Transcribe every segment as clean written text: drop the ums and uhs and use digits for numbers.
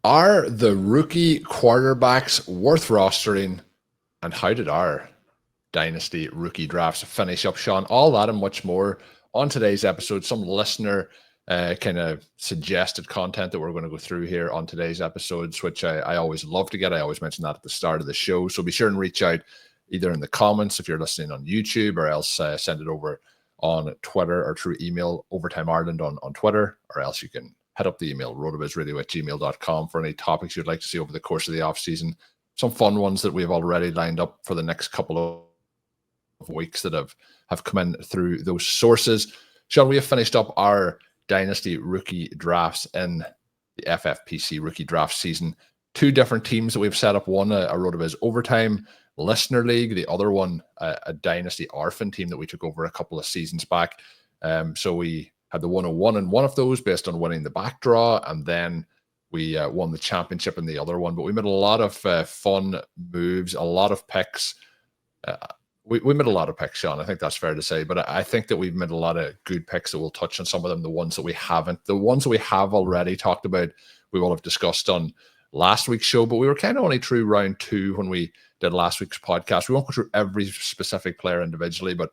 Are the rookie quarterbacks worth rostering? And how did our Dynasty rookie drafts finish up, Shawn? All that and much more on today's episode. Some listener kind of suggested content that we're going to go through here on today's episodes, which I always love to get. I always mention that at the start of the show. So be sure and reach out either in the comments if you're listening on YouTube, or else send it over on Twitter or through email, Overtime Ireland on Twitter, or else you can head up the email, rotovizradio@gmail.com, for any topics you'd like to see over the course of the offseason. Some fun ones that we've already lined up for the next couple of weeks that have come in through those sources. Shawn, we have finished up our Dynasty rookie drafts in the FFPC rookie draft season. Two different teams that we've set up, one a RotoViz Overtime Listener League, the other one a Dynasty Orphan team that we took over a couple of seasons back. So we had the 101 in one of those based on winning the back draw, and then we won the championship in the other one. But we made a lot of fun moves, a lot of picks. We made a lot of picks, Shawn. I think that's fair to say. But I think that we've made a lot of good picks that we'll touch on some of them. The ones that we haven't, the ones that we have already talked about, we will have discussed on last week's show. But we were kind of only through round two when we did last week's podcast. We won't go through every specific player individually, but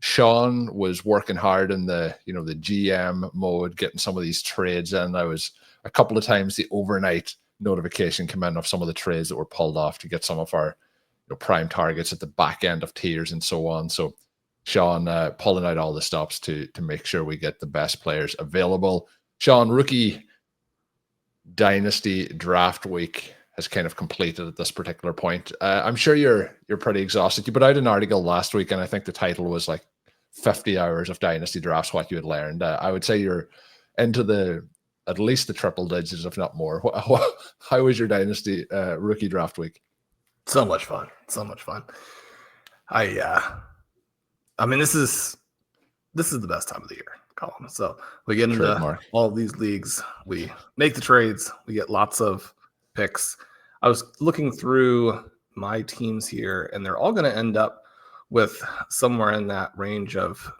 Shawn was working hard in the GM mode, getting some of these trades in. I was a couple of times the overnight notification came in of some of the trades that were pulled off to get some of our prime targets at the back end of tiers and so on. So Shawn pulling out all the stops to make sure we get the best players available. Shawn, rookie Dynasty draft week has kind of completed at this particular point. I'm sure you're pretty exhausted. You put out an article last week, and I think the title was like 50 hours of Dynasty drafts, what you had learned. I would say you're into at least the triple digits, if not more. How was your Dynasty rookie draft week? So much fun. I mean, this is the best time of the year, Colm. So we get into all of these leagues, we make the trades, we get lots of picks. I was looking through my teams here, and they're all going to end up with somewhere in that range of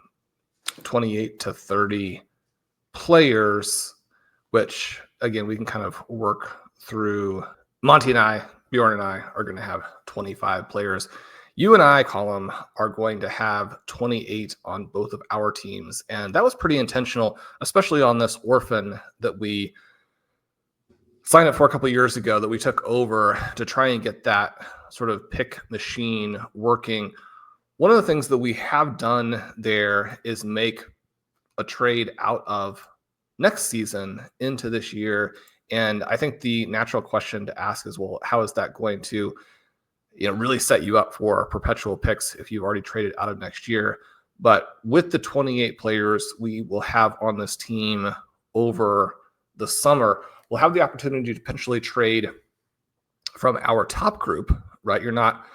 28 to 30 players, which again, we can kind of work through. Monty and I, Bjorn and I, are going to have 25 players. You and I, Colm, are going to have 28 on both of our teams. And that was pretty intentional, especially on this orphan that we signed up for a couple of years ago, that we took over to try and get that sort of pick machine working. One of the things that we have done there is make a trade out of next season into this year. And I think the natural question to ask is, well, how is that going to really set you up for perpetual picks if you've already traded out of next year? But with the 28 players we will have on this team over the summer, we'll have the opportunity to potentially trade from our top group, right? You're not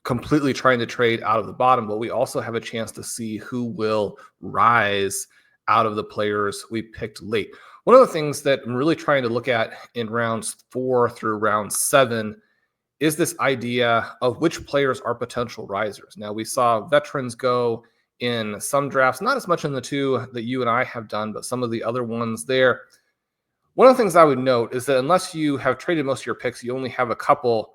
completely trying to trade out of the bottom, but we also have a chance to see who will rise out of the players we picked late. One of the things that I'm really trying to look at in rounds 4 through round 7 is this idea of which players are potential risers. Now, we saw veterans go in some drafts, not as much in the two that you and I have done, but some of the other ones there. One of the things I would note is that unless you have traded most of your picks, you only have a couple.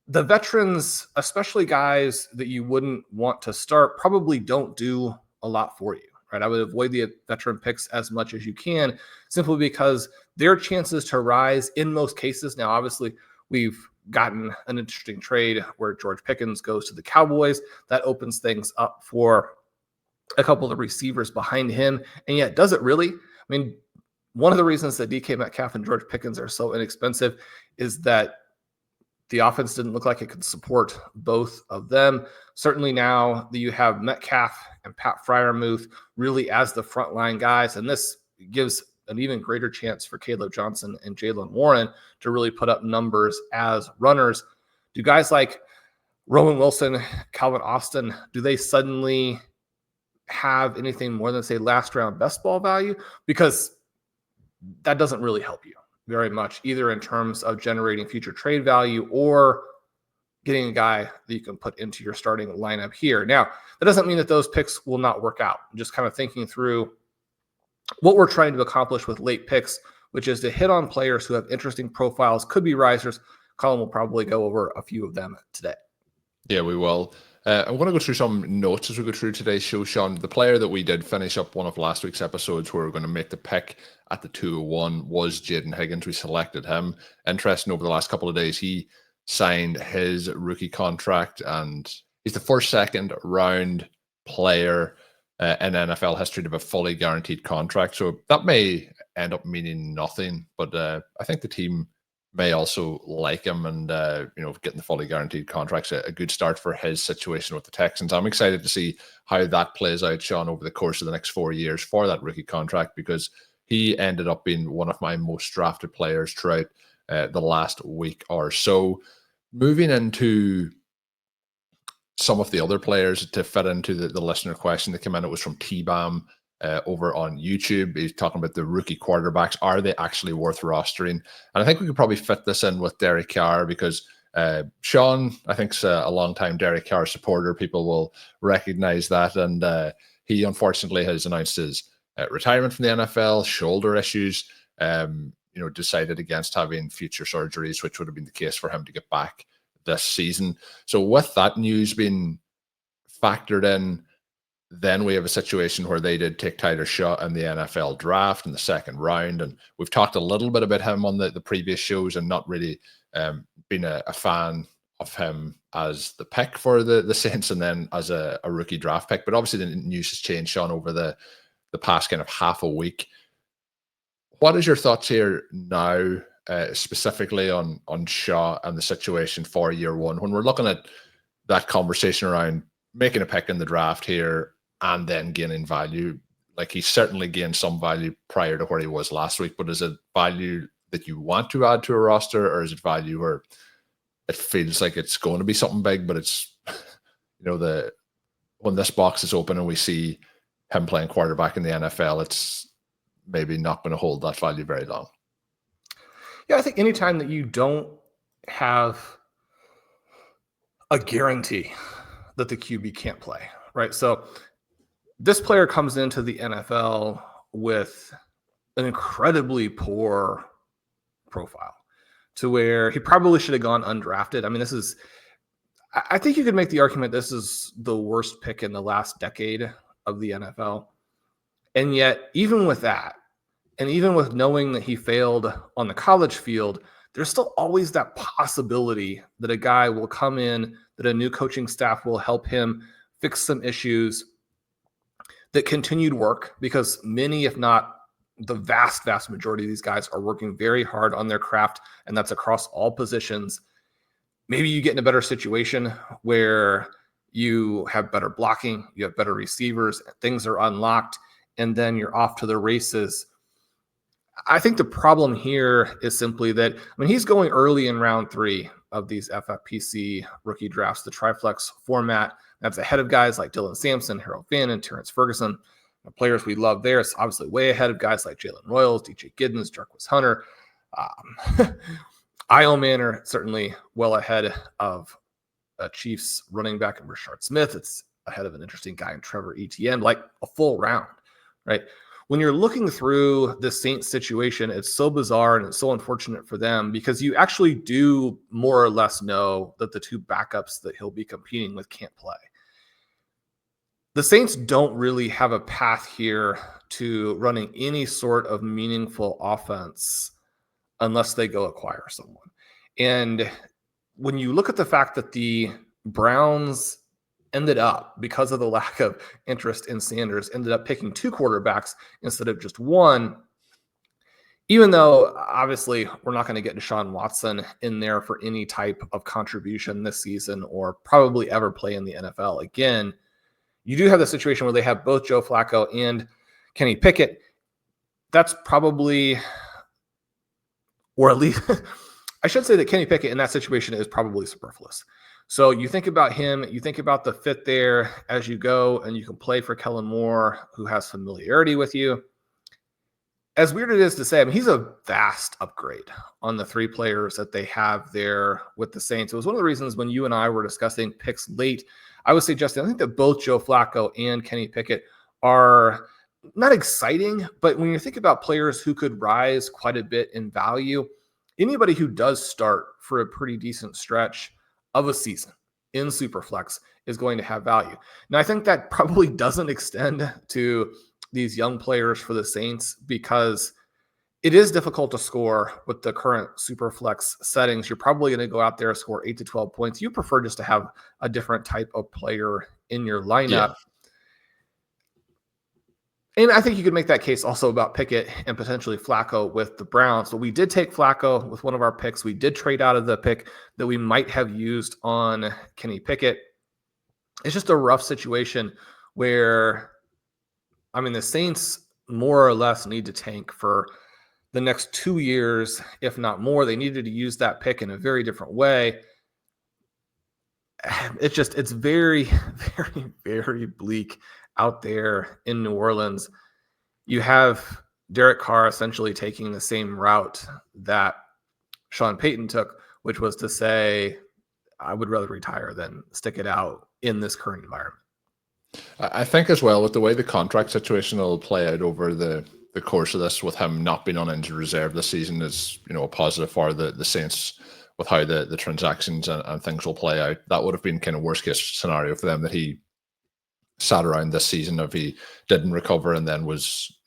The veterans, especially guys that you wouldn't want to start, probably don't do a lot for you, right? I would avoid the veteran picks as much as you can, simply because their chances to rise in most cases. Now, obviously, we've gotten an interesting trade where George Pickens goes to the Cowboys. That opens things up for a couple of receivers behind him. And yet, does it really? I mean, one of the reasons that DK Metcalf and George Pickens are so inexpensive is that the offense didn't look like it could support both of them. Certainly now that you have Metcalf and Pat Freiermuth really as the frontline guys, and this gives an even greater chance for Caleb Johnson and Jaylen Warren to really put up numbers as runners. Do guys like Roman Wilson, Calvin Austin, do they suddenly have anything more than, say, last round best ball value? Because that doesn't really help you very much, either in terms of generating future trade value or getting a guy that you can put into your starting lineup here. Now, that doesn't mean that those picks will not work out. I'm just kind of thinking through what we're trying to accomplish with late picks. which is to hit on players who have interesting profiles, could be risers. Colm will probably go over a few of them today. Yeah, we will. I'm going to go through some notes as we go through today's show, Shawn. The player that we did finish up one of last week's episodes where we're going to make the pick at the 201 was Jaden Higgins. We selected him. Interesting, over the last couple of days, he signed his rookie contract, and he's the first second round player in NFL history to have a fully guaranteed contract. So that may end up meaning nothing, but I think the team may also like him, and getting the fully guaranteed contract's a good start for his situation with the Texans. I'm excited to see how that plays out, Shawn, over the course of the next 4 years for that rookie contract, because he ended up being one of my most drafted players throughout the last week or so. Moving into some of the other players to fit into the listener question that came in, it was from T-Bam over on YouTube. He's talking about the rookie quarterbacks. Are they actually worth rostering? And I think we could probably fit this in with Derek Carr, because Shawn, I think, is a long-time Derek Carr supporter. People will recognize that. And he unfortunately has announced his retirement from the NFL, shoulder issues, decided against having future surgeries, which would have been the case for him to get back this season. So with that news being factored in, then we have a situation where they did take Tyler Shough in the NFL draft in the second round. And we've talked a little bit about him on the previous shows, and not really been a fan of him as the pick for the Saints and then as a rookie draft pick. But obviously the news has changed, Shawn, over the past kind of half a week. What is your thoughts here now, specifically on Shough and the situation for year one, when we're looking at that conversation around making a pick in the draft here and then gaining value? Like, he certainly gained some value prior to where he was last week, but is it value that you want to add to a roster, or is it value where it feels like it's going to be something big, but it's, when this box is open and we see him playing quarterback in the NFL, it's maybe not going to hold that value very long? Yeah, I think anytime that you don't have a guarantee that the QB can't play, right? So this player comes into the NFL with an incredibly poor profile, to where he probably should have gone undrafted. I mean, I think you could make the argument this is the worst pick in the last decade of the NFL. And yet, even with that, and even with knowing that he failed on the college field, there's still always that possibility that a guy will come in, that a new coaching staff will help him fix some issues, that continued work, because many, if not the vast, vast majority of these guys are working very hard on their craft, and that's across all positions. Maybe you get in a better situation where you have better blocking, you have better receivers, things are unlocked, and then you're off to the races. I think the problem here is simply that, he's going early in round 3 of these FFPC rookie drafts, the Triflex format. That's ahead of guys like Dylan Sampson, Harold Finn, and Terrence Ferguson. The players we love there. It's obviously way ahead of guys like Jalen Royals, DJ Giddens, Jarquez Hunter. Io Manor, certainly well ahead of Chiefs running back and Rashard Smith. It's ahead of an interesting guy in Trevor Etienne, like a full round, right? When you're looking through the Saints situation, it's so bizarre and it's so unfortunate for them, because you actually do more or less know that the two backups that he'll be competing with can't play. The Saints don't really have a path here to running any sort of meaningful offense unless they go acquire someone. And when you look at the fact that the Browns ended up, because of the lack of interest in Sanders, ended up picking 2 quarterbacks instead of just one, even though obviously we're not going to get Deshaun Watson in there for any type of contribution this season or probably ever play in the NFL again, you do have the situation where they have both Joe Flacco and Kenny Pickett. That's probably, or at least I should say that Kenny Pickett in that situation is probably superfluous. So you think about him, you think about the fit there as you go, and you can play for Kellen Moore, who has familiarity with you. As weird it is to say, he's a vast upgrade on the 3 players that they have there with the Saints. It was one of the reasons when you and I were discussing picks late, I was suggesting, I think that both Joe Flacco and Kenny Pickett are not exciting, but when you think about players who could rise quite a bit in value, anybody who does start for a pretty decent stretch of a season in Superflex is going to have value. Now, I think that probably doesn't extend to these young players for the Saints because it is difficult to score with the current Superflex settings. You're probably going to go out there and score 8 to 12 points. You prefer just to have a different type of player in your lineup. Yeah. And I think you could make that case also about Pickett and potentially Flacco with the Browns. But we did take Flacco with one of our picks. We did trade out of the pick that we might have used on Kenny Pickett. It's just a rough situation where, I mean, the Saints more or less need to tank for the next 2 years, if not more. They needed to use that pick in a very different way. It's very, very, very bleak out there in New Orleans. You have Derek Carr essentially taking the same route that Sean Payton took, which was to say, I would rather retire than stick it out in this current environment. I think as well with the way the contract situation will play out over the course of this, with him not being on injured reserve this season, is a positive for the Saints with how the transactions and things will play out. That would have been kind of worst case scenario for them, that he sat around this season if he didn't recover and then was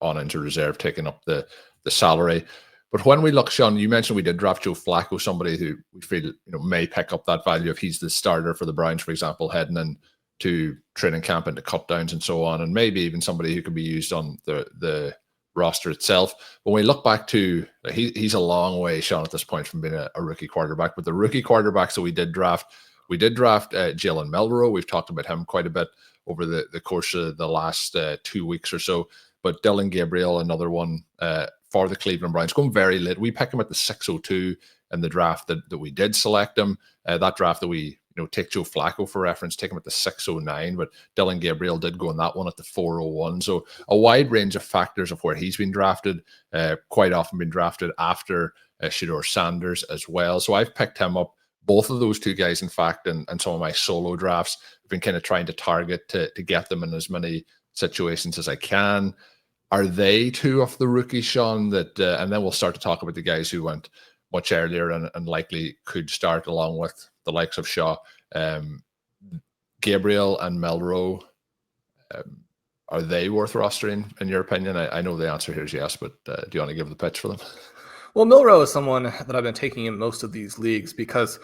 on injured reserve taking up the salary. But when we look, Shawn, you mentioned we did draft Joe Flacco, somebody who we feel may pick up that value if he's the starter for the Browns, for example, heading into training camp, into cut downs and so on, and maybe even somebody who could be used on the roster itself. When we look back to, he's a long way, Shawn, at this point from being a rookie quarterback. But the rookie quarterbacks that we did draft Jalen Milroe. We've talked about him quite a bit over the course of the last 2 weeks or so. But Dillon, Gabriel, another one for the Cleveland Browns, going very late. We picked him at the 602 in the draft that we did select him. That draft that we take Joe Flacco for reference, take him at the 609, but Dillon Gabriel did go in that one at the 401. So a wide range of factors of where he's been drafted, quite often been drafted after Shedeur Sanders as well. So I've picked him up. Both of those two guys, in fact, and some of my solo drafts, I've been kind of trying to target to get them in as many situations as I can. Are they two of the rookies, Shawn, that and then we'll start to talk about the guys who went much earlier and likely could start along with the likes of Shough, Gabriel and Milroe. Are they worth rostering in your opinion? I know the answer here is yes, but do you want to give the pitch for them? Well, Milroe is someone that I've been taking in most of these leagues because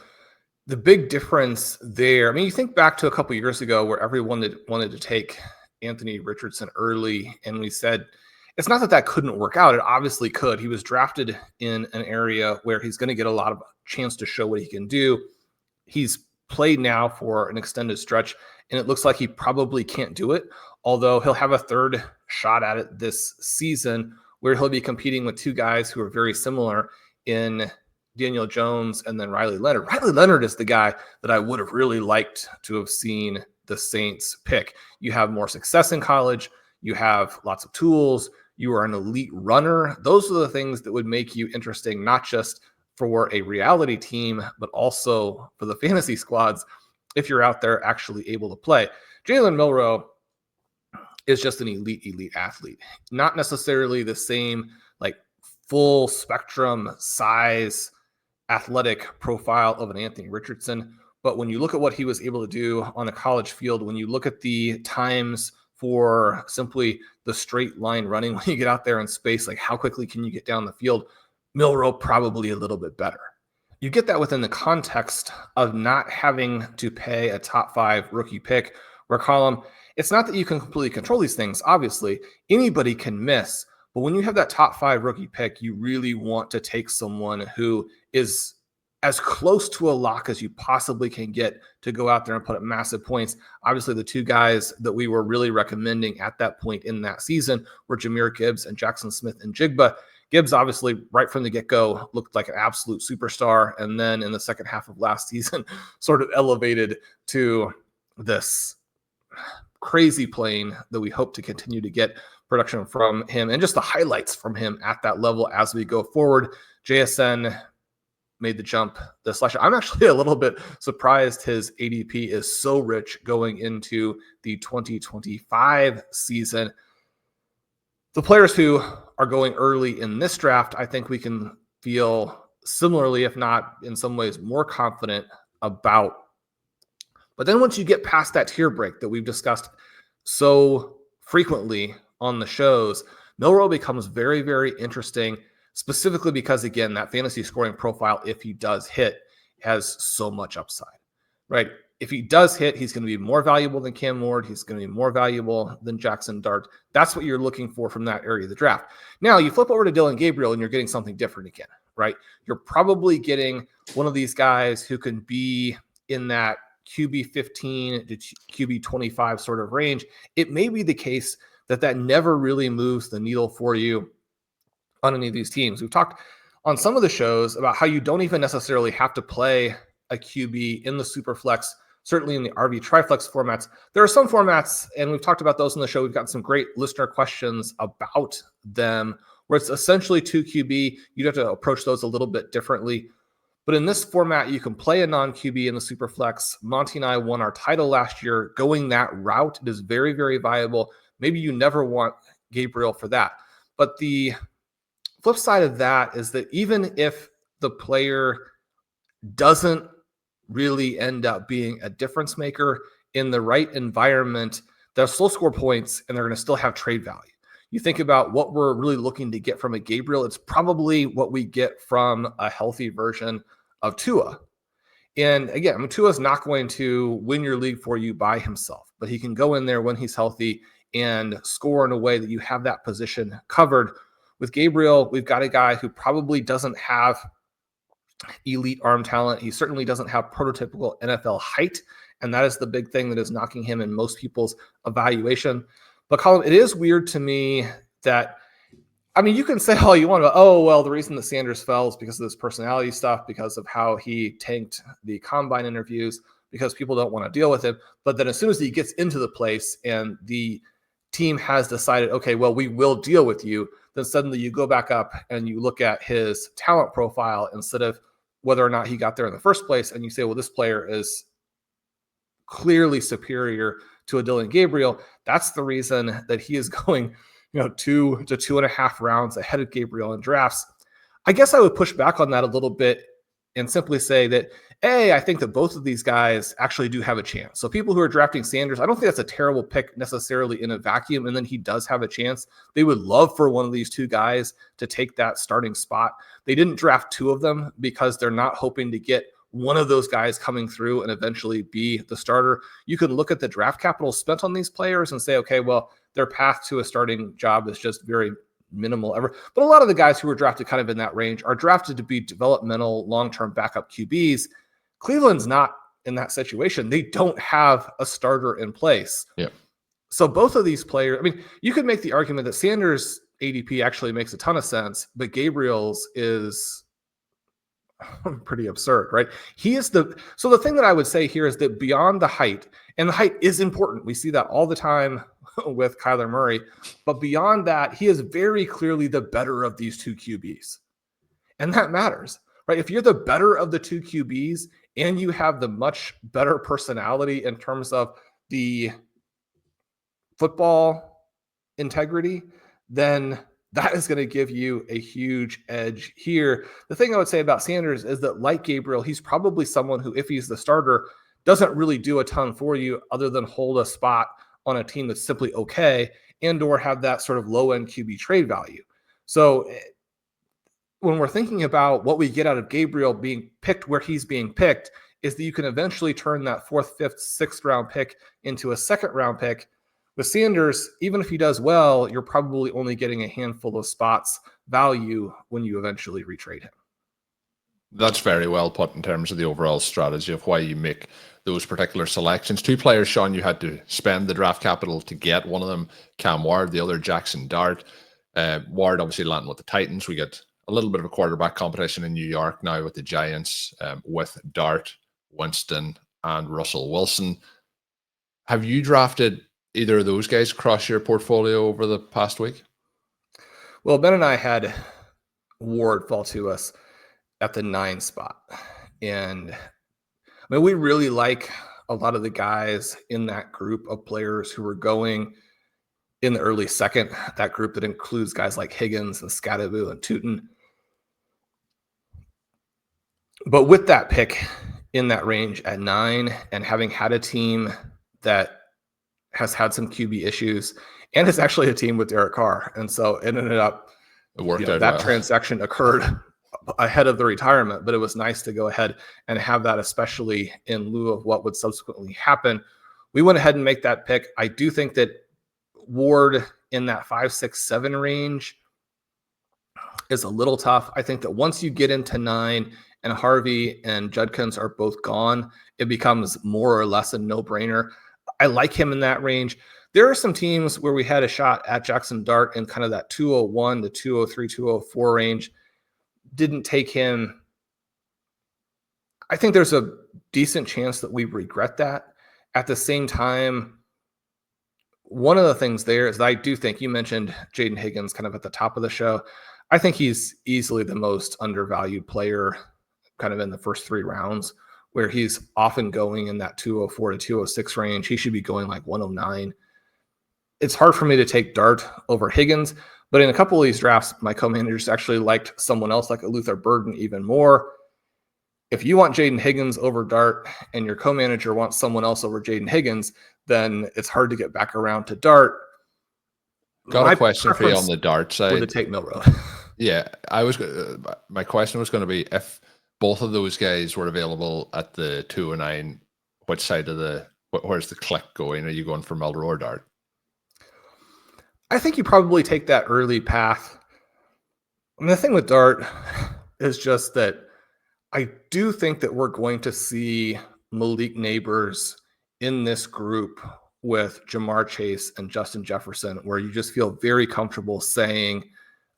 the big difference there, I mean, you think back to a couple years ago where everyone wanted to take Anthony Richardson early, and we said, it's not that couldn't work out. It obviously could. He was drafted in an area where he's going to get a lot of chance to show what he can do. He's played now for an extended stretch, and it looks like he probably can't do it, although he'll have a third shot at it this season where he'll be competing with two guys who are very similar in Daniel Jones and then Riley Leonard. Riley Leonard is the guy that I would have really liked to have seen the Saints pick. You have more success in college. You have lots of tools. You are an elite runner. Those are the things that would make you interesting, not just for a reality team, but also for the fantasy squads if you're out there actually able to play. Jalen Milroe is just an elite athlete. Not necessarily the same full spectrum size athletic profile of an Anthony Richardson. But when you look at what he was able to do on the college field, when you look at the times for simply the straight line running, when you get out there in space, how quickly can you get down the field? Milroe probably a little bit better. You get that within the context of not having to pay a top 5 rookie pick, where Colm, it's not that you can completely control these things. Obviously, anybody can miss. But when you have that top 5 rookie pick, you really want to take someone who is as close to a lock as you possibly can get to go out there and put up massive points. Obviously, the two guys that we were really recommending at that point in that season were Jahmyr Gibbs and Jaxson Smith-Njigba. Gibbs, obviously, right from the get-go, looked like an absolute superstar. And then in the second half of last season, sort of elevated to this crazy plane that we hope to continue to get production from him and just the highlights from him at that level as we go forward. JSN made the jump this last year. I'm actually a little bit surprised his ADP is so rich going into the 2025 season. The players who are going early in this draft, I think we can feel similarly, if not in some ways more confident about. But then once you get past that tier break that we've discussed so frequently on the shows, Milroe becomes very, very interesting, specifically because, again, that fantasy scoring profile, if he does hit, has so much upside, right? If he does hit, he's going to be more valuable than Cam Ward. He's going to be more valuable than Jaxson Dart. That's what you're looking for from that area of the draft. Now you flip over to Dillon Gabriel and you're getting something different again, right? You're probably getting one of these guys who can be in that QB 15 to QB 25 sort of range. It may be the case that never really moves the needle for you on any of these teams. We've talked on some of the shows about how you don't even necessarily have to play a QB in the Superflex, certainly in the RV Triflex formats. There are some formats, and we've talked about those in the show. We've got some great listener questions about them, where it's essentially 2 QB. You'd have to approach those a little bit differently. But in this format, you can play a non-QB in the Superflex. Monty and I won our title last year going that route. It is very, very viable. Maybe you never want Gabriel for that. But the flip side of that is that even if the player doesn't really end up being a difference maker in the right environment, they'll still score points and they're going to still have trade value. You think about what we're really looking to get from a Gabriel, it's probably what we get from a healthy version of Tua. And again, Tua's not going to win your league for you by himself, but he can go in there when he's healthy and score in a way that you have that position covered. With Gabriel, we've got a guy who probably doesn't have elite arm talent. He certainly doesn't have prototypical NFL height, and that is the big thing that is knocking him in most people's evaluation. But Colm, it is weird to me that, I mean, you can say all you want about, oh, well, the reason that Sanders fell is because of this personality stuff, because of how he tanked the combine interviews, because people don't want to deal with him. But then as soon as he gets into the place and the team has decided, okay, well, we will deal with you, then suddenly you go back up and you look at his talent profile instead of whether or not he got there in the first place, and you say, well, this player is clearly superior to a Dillon Gabriel. That's the reason that he is going, 2 to 2.5 rounds ahead of Gabriel in drafts. I guess I would push back on that a little bit and simply say that, I think that both of these guys actually do have a chance. So people who are drafting Sanders, I don't think that's a terrible pick necessarily in a vacuum, and then he does have a chance. They would love for one of these two guys to take that starting spot. They didn't draft 2 of them because they're not hoping to get one of those guys coming through and eventually be the starter. You can look at the draft capital spent on these players and say, okay, well, their path to a starting job is just very minimal ever. But a lot of the guys who were drafted kind of in that range are drafted to be developmental, long-term backup QBs. Cleveland's not in that situation. They don't have a starter in place. Yeah. So both of these players, I mean, you could make the argument that Sanders' ADP actually makes a ton of sense, but Gabriel's is pretty absurd, right? So the thing that I would say here is that beyond the height, and the height is important. We see that all the time with Kyler Murray, but beyond that, he is very clearly the better of these 2 QBs. And that matters, right? If you're the better of the 2 QBs and you have the much better personality in terms of the football integrity, then that is going to give you a huge edge here. The thing I would say about Sanders is that, like Gabriel, he's probably someone who, if he's the starter, doesn't really do a ton for you other than hold a spot on a team that's simply okay and or have that sort of low-end QB trade value. So when we're thinking about what we get out of Gabriel being picked where he's being picked, is that you can eventually turn that 4th, 5th, 6th round pick into a 2nd round pick. With Sanders, even if he does well, you're probably only getting a handful of spots value when you eventually retrade him. That's very well put in terms of the overall strategy of why you make those particular selections. 2 players, Shawn, you had to spend the draft capital to get. One of them, Cam Ward, the other, Jaxson Dart. Ward obviously landing with the Titans. We get a little bit of a quarterback competition in New York now with the Giants, with Dart, Winston, and Russell Wilson. Have you drafted either of those guys across your portfolio over the past week? Well, Ben and I had Ward fall to us at the 9 spot. And I mean, we really like a lot of the guys in that group of players who were going in the early second, that group that includes guys like Higgins and Scadaboo and Tootin. But with that pick in that range at 9 and having had a team that has had some QB issues and is actually a team with Derek Carr. And so it ended up, that transaction occurred ahead of the retirement, but it was nice to go ahead and have that, especially in lieu of what would subsequently happen. We went ahead and make that pick. I do think that Ward in that 5, 6, 7 range is a little tough. I think that once you get into 9 and Harvey and Judkins are both gone, it becomes more or less a no-brainer. I like him in that range. There are some teams where we had a shot at Jaxson Dart in kind of that 201 to 203, 204 range. Didn't take him. I think there's a decent chance that we regret that. At the same time, one of the things there is that I do think you mentioned Jaden Higgins kind of at the top of the show. I think he's easily the most undervalued player kind of in the first 3 rounds, where he's often going in that 204 to 206 range. He should be going like 109. It's hard for me to take Dart over Higgins, but in a couple of these drafts, my co-managers actually liked someone else like a Luther Burden even more. If you want Jaden Higgins over Dart and your co-manager wants someone else over Jaden Higgins, then it's hard to get back around to Dart. Got a question for you on the Dart side. Would it take Milroe? Yeah, my question was going to be, if both of those guys were available at the 209, which side of where's the click going? Are you going for Milroe or Dart? I think you probably take that early path. I mean, the thing with Dart is just that I do think that we're going to see Malik Neighbors in this group with Jamar Chase and Justin Jefferson, where you just feel very comfortable saying,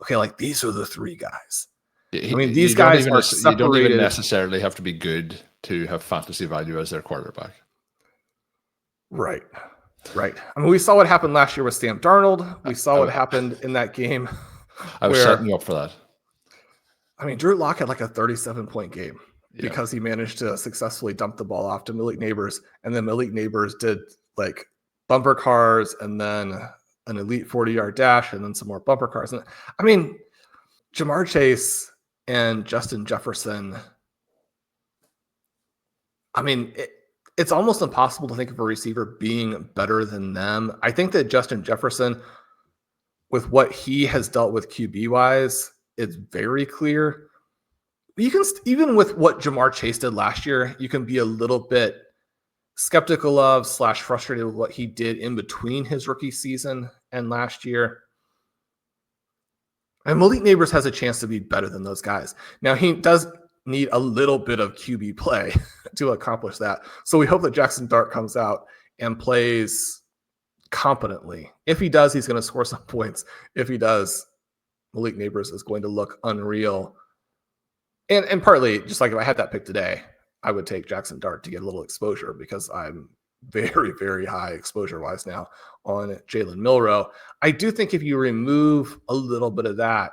okay, like these are the 3 guys. I mean, these guys are separated. You don't even necessarily have to be good to have fantasy value as their quarterback. Right. I mean, we saw what happened last year with Sam Darnold. We saw what happened in that game. I was setting you up for that. I mean, Drew Lock had like a 37-point game because he managed to successfully dump the ball off to Malik Neighbors. And then Malik Neighbors did like bumper cars and then an elite 40-yard dash and then some more bumper cars. And I mean, Jamar Chase and Justin Jefferson, I mean, it's almost impossible to think of a receiver being better than them. I think that Justin Jefferson, with what he has dealt with QB-wise, it's very clear. You can, even with what Jamar Chase did last year, you can be a little bit skeptical of / frustrated with what he did in between his rookie season and last year. And Malik Neighbors has a chance to be better than those guys. Now, he does need a little bit of QB play to accomplish that. So we hope that Jaxson Dart comes out and plays competently. If he does, he's going to score some points. If he does, Malik Neighbors is going to look unreal. And partly, just like if I had that pick today, I would take Jaxson Dart to get a little exposure because I'm very, very high exposure-wise now on Jalen Milroe. I do think if you remove a little bit of that,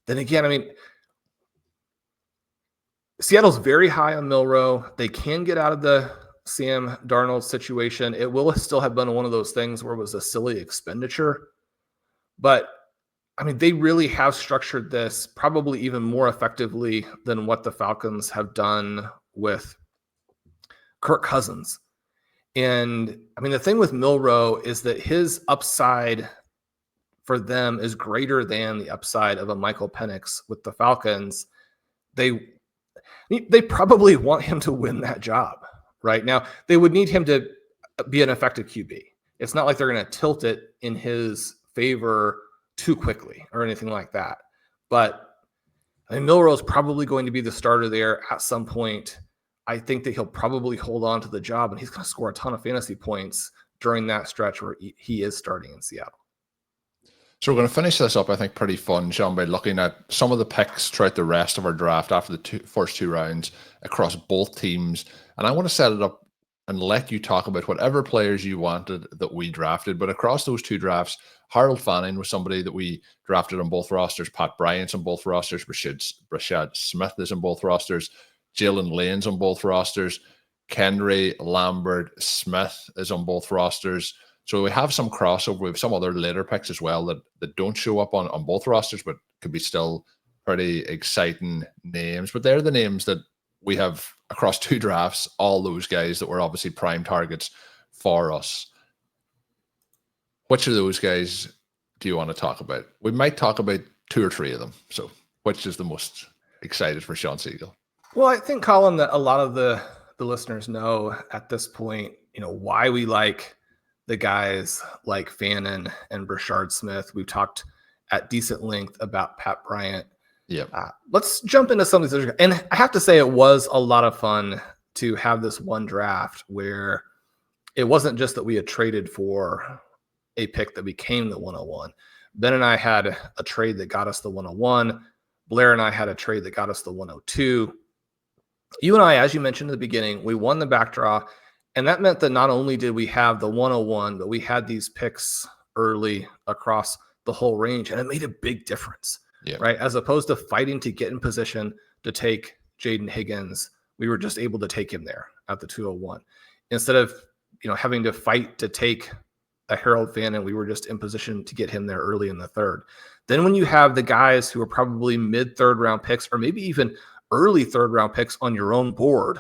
then again, I mean, Seattle's very high on Milroe. They can get out of the Sam Darnold situation. It will still have been one of those things where it was a silly expenditure. But, I mean, they really have structured this probably even more effectively than what the Falcons have done with Kirk Cousins. And, I mean, the thing with Milroe is that his upside for them is greater than the upside of a Michael Penix with the Falcons. They probably want him to win that job right now. They would need him to be an effective QB. It's not like they're going to tilt it in his favor too quickly or anything like that. But I mean, Milroe is probably going to be the starter there at some point. I think that he'll probably hold on to the job, and he's going to score a ton of fantasy points during that stretch where he is starting in Seattle. So we're going to finish this up, I think, pretty fun, Shawn, by looking at some of the picks throughout the rest of our draft after the first 2 rounds across both teams. And I want to set it up and let you talk about whatever players you wanted that we drafted. But across those 2 drafts, Harold Fanning was somebody that we drafted on both rosters. Pat Bryant's on both rosters. Rashad Smith is on both rosters. Jaylin Lane's on both rosters. Keandre Lambert Smith is on both rosters. So we have some crossover. We have some other later picks as well that don't show up on both rosters, but could be still pretty exciting names. But they're the names that we have across 2 drafts, all those guys that were obviously prime targets for us. Which of those guys do you want to talk about? We might talk about 2 or 3 of them. So which is the most excited for Shawn Siegele? Well, I think, Colm, that a lot of the listeners know at this point, why we like the guys like Fannin and Brashard Smith. We've talked at decent length about Pat Bryant. Yeah. Let's jump into some of these. And I have to say, it was a lot of fun to have this one draft where it wasn't just that we had traded for a pick that became the 101. Ben and I had a trade that got us the 101. Blair and I had a trade that got us the 102. You and I, as you mentioned at the beginning, we won the back draw. And that meant that not only did we have the 101, but we had these picks early across the whole range. And it made a big difference, right? As opposed to fighting to get in position to take Jaden Higgins, we were just able to take him there at the 201. Instead of, having to fight to take a Harold Fannin, we were just in position to get him there early in the 3rd. Then when you have the guys who are probably mid-3rd round picks, or maybe even early 3rd round picks on your own board,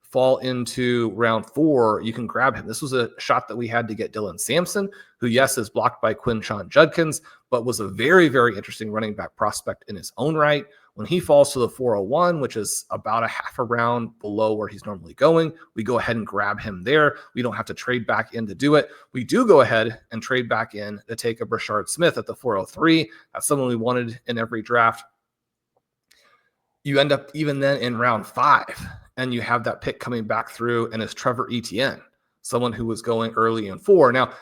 fall into round 4, you can grab him. This was a shot that we had to get Dylan Sampson, who, yes, is blocked by Quinshon Judkins, but was a very, very interesting running back prospect in his own right. When he falls to the 401, which is about a half a round below where he's normally going, we go ahead and grab him there. We don't have to trade back in to do it. We do go ahead and trade back in to take a Brashard Smith at the 403. That's someone we wanted in every draft. You end up even then in round 5, and you have that pick coming back through, and it's Trevor Etienne, someone who was going early in 4. Now,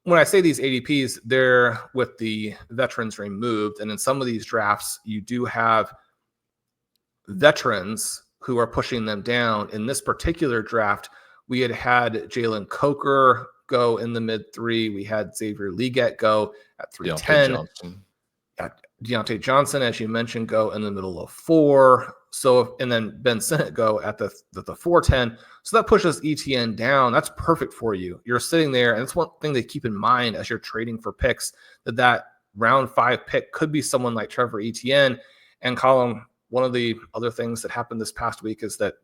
when I say these ADPs, they're with the veterans removed. And in some of these drafts, you do have veterans who are pushing them down. In this particular draft, we had Jalen Coker go in the mid-3. We had Xavier Leggett go at 310. Deontay Johnson, as you mentioned, go in the middle of 4. So, and then Ben Sinnott go at the 410. So that pushes ETN down. That's perfect for you. You're sitting there, and it's one thing to keep in mind as you're trading for picks, that round 5 pick could be someone like Trevor Etienne. And Colm, one of the other things that happened this past week is that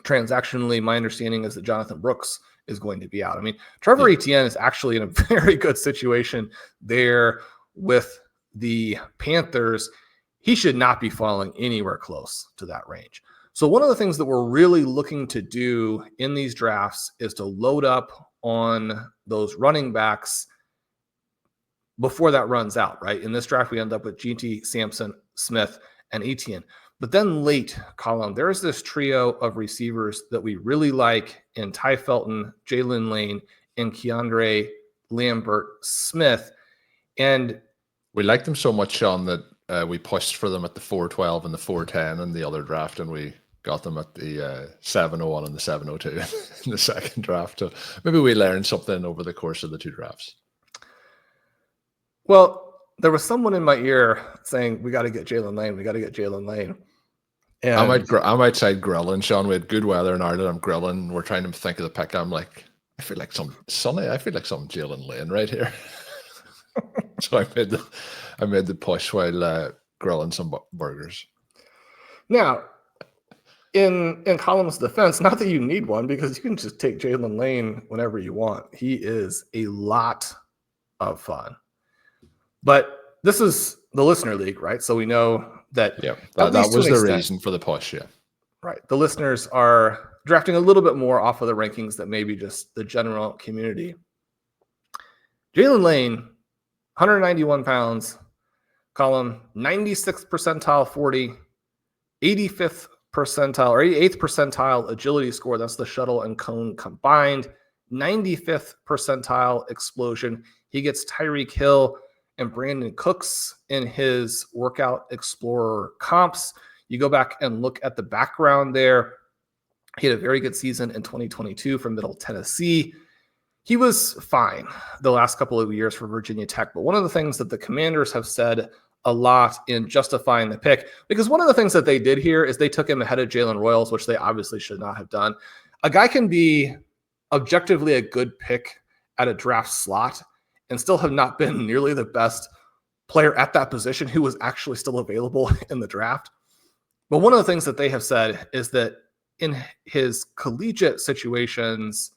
transactionally, my understanding is that Jonathan Brooks is going to be out. I mean, Trevor Etienne is actually in a very good situation there with the Panthers. He should not be falling anywhere close to that range. So one of the things that we're really looking to do in these drafts is to load up on those running backs before that runs out, right? In this draft, we end up with GT, Sampson, Smith, and Etienne. But then late, Colm, there's this trio of receivers that we really like in Tai Felton, Jaylin Lane, and Keandre Lambert Smith. And we liked them so much, Shawn, that we pushed for them at the 412 and the 410 in the other draft, and we got them at the 701 and the 702 in the second draft. So maybe we learned something over the course of the 2 drafts. Well, there was someone in my ear saying, we got to get Jaylin Lane. We got to get Jaylin Lane. And I'm outside grilling, Shawn. We had good weather in Ireland. I'm grilling. We're trying to think of the pick. I'm like, I feel like some Jaylin Lane right here. So I made the push while grilling some burgers. Now, in Colm's defense, not that you need one, because you can just take Jaylin Lane whenever you want. He is a lot of fun. But this is the listener league, right? So we know that that was the reason for the push, right. The listeners are drafting a little bit more off of the rankings that maybe just the general community. Jaylin Lane, 191 pounds, Colm, 96th percentile 40, 85th percentile or 88th percentile agility score. That's the shuttle and cone combined. 95th percentile explosion. He gets Tyreek Hill and Brandon Cooks in his Workout Explorer comps. You go back and look at the background there. He had a very good season in 2022 from Middle Tennessee. He was fine the last couple of years for Virginia Tech. But one of the things that the Commanders have said a lot in justifying the pick, because one of the things that they did here is they took him ahead of Jalen Royals, which they obviously should not have done. A guy can be objectively a good pick at a draft slot and still have not been nearly the best player at that position who was actually still available in the draft. But one of the things that they have said is that in his collegiate situations,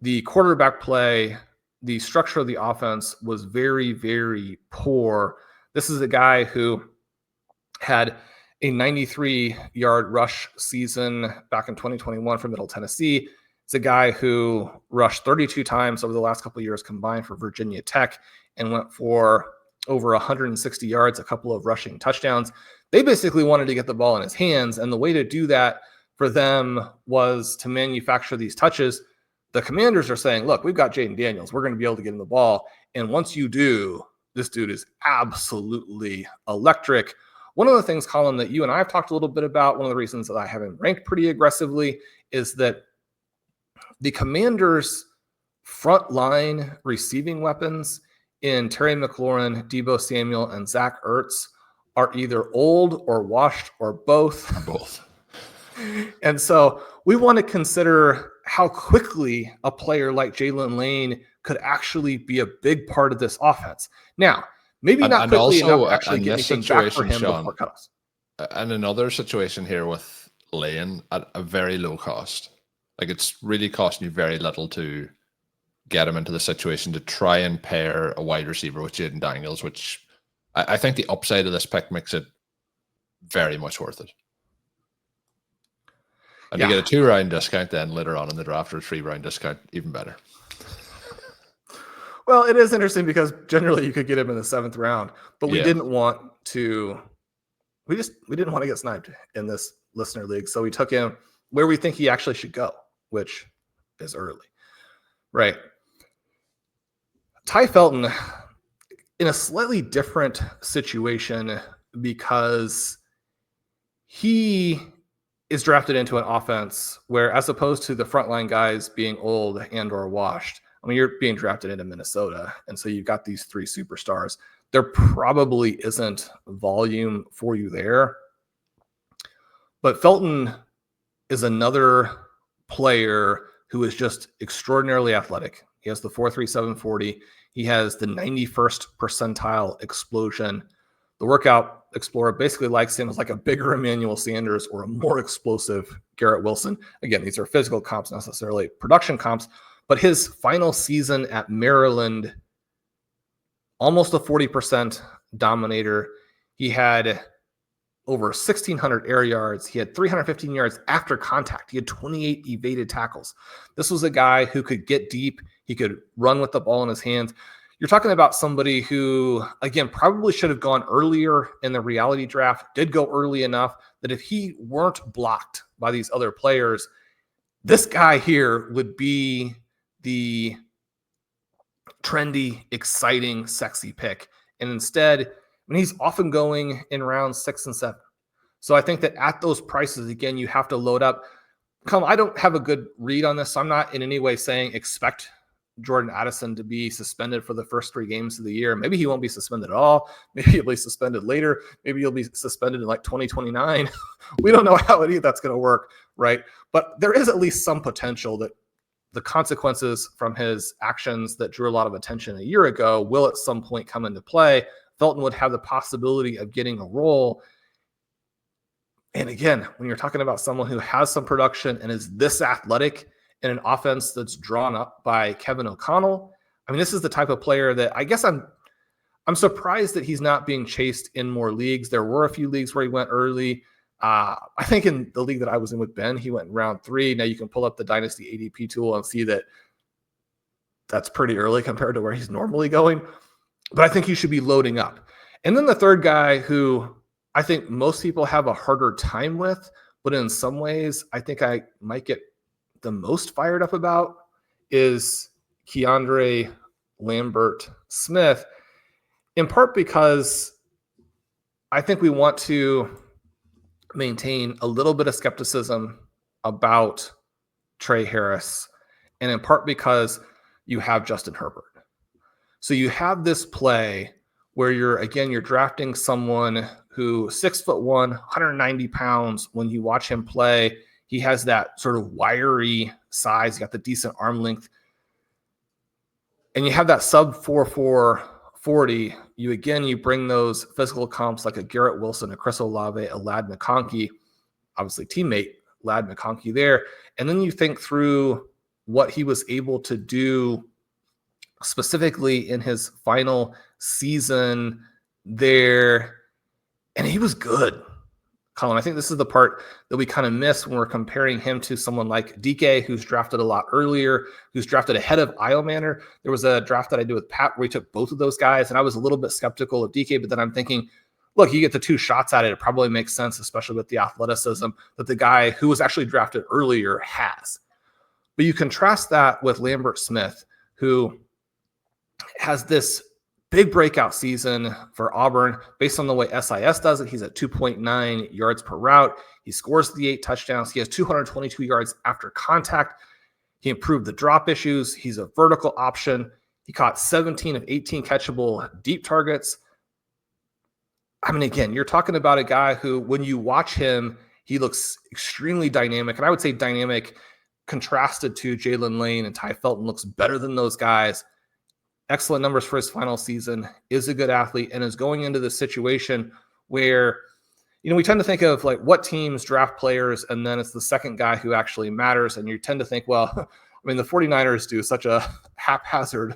the quarterback play, the structure of the offense was very, very poor. This is a guy who had a 93-yard rush season back in 2021 for Middle Tennessee. It's a guy who rushed 32 times over the last couple of years combined for Virginia Tech and went for over 160 yards, a couple of rushing touchdowns. They basically wanted to get the ball in his hands, and the way to do that for them was to manufacture these touches. The Commanders are saying, look, we've got Jaden Daniels. We're going to be able to get him the ball. And once you do, this dude is absolutely electric. One of the things, Colm, that you and I have talked a little bit about, one of the reasons that I have him ranked pretty aggressively is that the Commanders' front line receiving weapons in Terry McLaurin, Deebo Samuel, and Zach Ertz are either old or washed or both. Both. And so we want to consider how quickly a player like Jaylin Lane could actually be a big part of this offense. Now, maybe not quickly enough to actually get anything back for him Shawn, before cutoffs. And another situation here with Lane at a very low cost. Like, it's really costing you very little to get him into the situation to try and pair a wide receiver with Jaden Daniels, which I think the upside of this pick makes it very much worth it. And you get a 2-round discount then later on in the draft, or a 3-round discount, even better. Well, it is interesting because generally you could get him in the 7th round, but we didn't want to. We didn't want to get sniped in this listener league, so we took him where we think he actually should go, which is early, right? Tai Felton in a slightly different situation because he is drafted into an offense where, as opposed to the frontline guys being old and or washed, I mean, you're being drafted into Minnesota, and so you've got these 3 superstars. There probably isn't volume for you there. But Felton is another player who is just extraordinarily athletic. He has the 4.37 40. He has the 91st percentile explosion. The Workout Explorer basically likes him as like a bigger Emmanuel Sanders or a more explosive Garrett Wilson. Again, these are physical comps, not necessarily production comps. But his final season at Maryland, almost a 40% dominator. He had over 1,600 air yards. He had 315 yards after contact. He had 28 evaded tackles. This was a guy who could get deep. He could run with the ball in his hands. You're talking about somebody who, again, probably should have gone earlier in the reality draft, did go early enough that if he weren't blocked by these other players, this guy here would be the trendy, exciting, sexy pick. And instead, I mean, he's often going in rounds 6 and 7. So I think that at those prices, again, you have to load up. Colm, I don't have a good read on this, so I'm not in any way saying expect Jordan Addison to be suspended for the first 3 games of the year. Maybe he won't be suspended at all. Maybe he'll be suspended later. Maybe he'll be suspended in like 2029. We don't know how any of that's going to work, right? But there is at least some potential that the consequences from his actions that drew a lot of attention a year ago will at some point come into play. Felton would have the possibility of getting a role. And again, when you're talking about someone who has some production and is this athletic in an offense that's drawn up by Kevin O'Connell, I mean, this is the type of player that I guess I'm surprised that he's not being chased in more leagues. There were a few leagues where he went early. I think in the league that I was in with Ben, he went in round 3. Now you can pull up the Dynasty ADP tool and see that that's pretty early compared to where he's normally going. But I think he should be loading up. And then the third guy who I think most people have a harder time with, but in some ways I think I might get the most fired up about is Keandre Lambert Smith, in part because I think we want to maintain a little bit of skepticism about Trey Harris, and in part because you have Justin Herbert. So you have this play where you're drafting someone who 6'1", 190 pounds. When you watch him play, he has that sort of wiry size. He got the decent arm length. and you have that sub 4.40, you bring those physical comps like a Garrett Wilson, a Chris Olave, a Ladd McConkey, obviously teammate Ladd McConkey there. And then you think through what he was able to do specifically in his final season there. And he was good, Colm. I think this is the part that we kind of miss when we're comparing him to someone like DK, who's drafted a lot earlier, who's drafted ahead of Manor. There was a draft that I did with Pat where we took both of those guys, and I was a little bit skeptical of DK, but then I'm thinking, look, you get the 2 shots at it. It probably makes sense, especially with the athleticism that the guy who was actually drafted earlier has. But you contrast that with Lambert Smith, who has this big breakout season for Auburn based on the way SIS does it. He's at 2.9 yards per route. He scores the 8 touchdowns. He has 222 yards after contact. He improved the drop issues. He's a vertical option. He caught 17 of 18 catchable deep targets. I mean, again, you're talking about a guy who, when you watch him, he looks extremely dynamic. And I would say dynamic contrasted to Jaylin Lane and Tai Felton looks better than those guys. Excellent numbers for his final season, is a good athlete, and is going into this situation where, we tend to think of like what teams draft players, and then it's the second guy who actually matters. And you tend to think, well, I mean, the 49ers do such a haphazard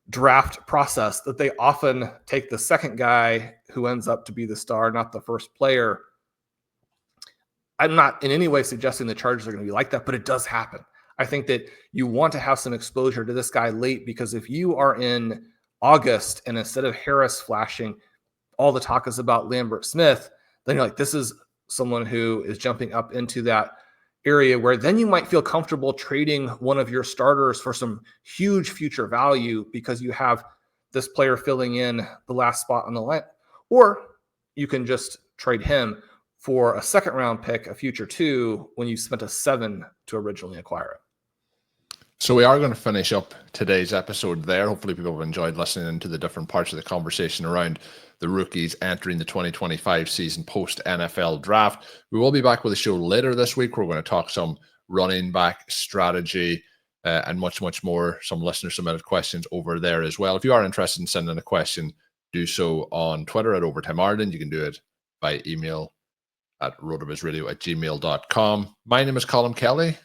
draft process that they often take the second guy who ends up to be the star, not the first player. I'm not in any way suggesting the Chargers are going to be like that, but it does happen. I think that you want to have some exposure to this guy late, because if you are in August and instead of Harris flashing, all the talk is about Lambert Smith, then you're like, this is someone who is jumping up into that area where then you might feel comfortable trading one of your starters for some huge future value because you have this player filling in the last spot on the line. Or you can just trade him for a second round pick, a future 2, when you spent a 7 to originally acquire it. So we are going to finish up today's episode there. Hopefully people have enjoyed listening to the different parts of the conversation around the rookies entering the 2025 season post-NFL draft. We will be back with a show later this week. We're going to talk some running back strategy and much, much more. Some listener submitted questions over there as well. If you are interested in sending a question, do so on Twitter at Overtime Ireland. You can do it by email at rotovizradio@gmail.com. My name is Colm Kelly.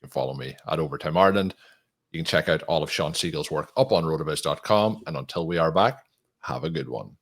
You can follow me at Overtime Ireland. You can check out all of Shawn Siegele's work up on rotoviz.com. And until we are back, have a good one.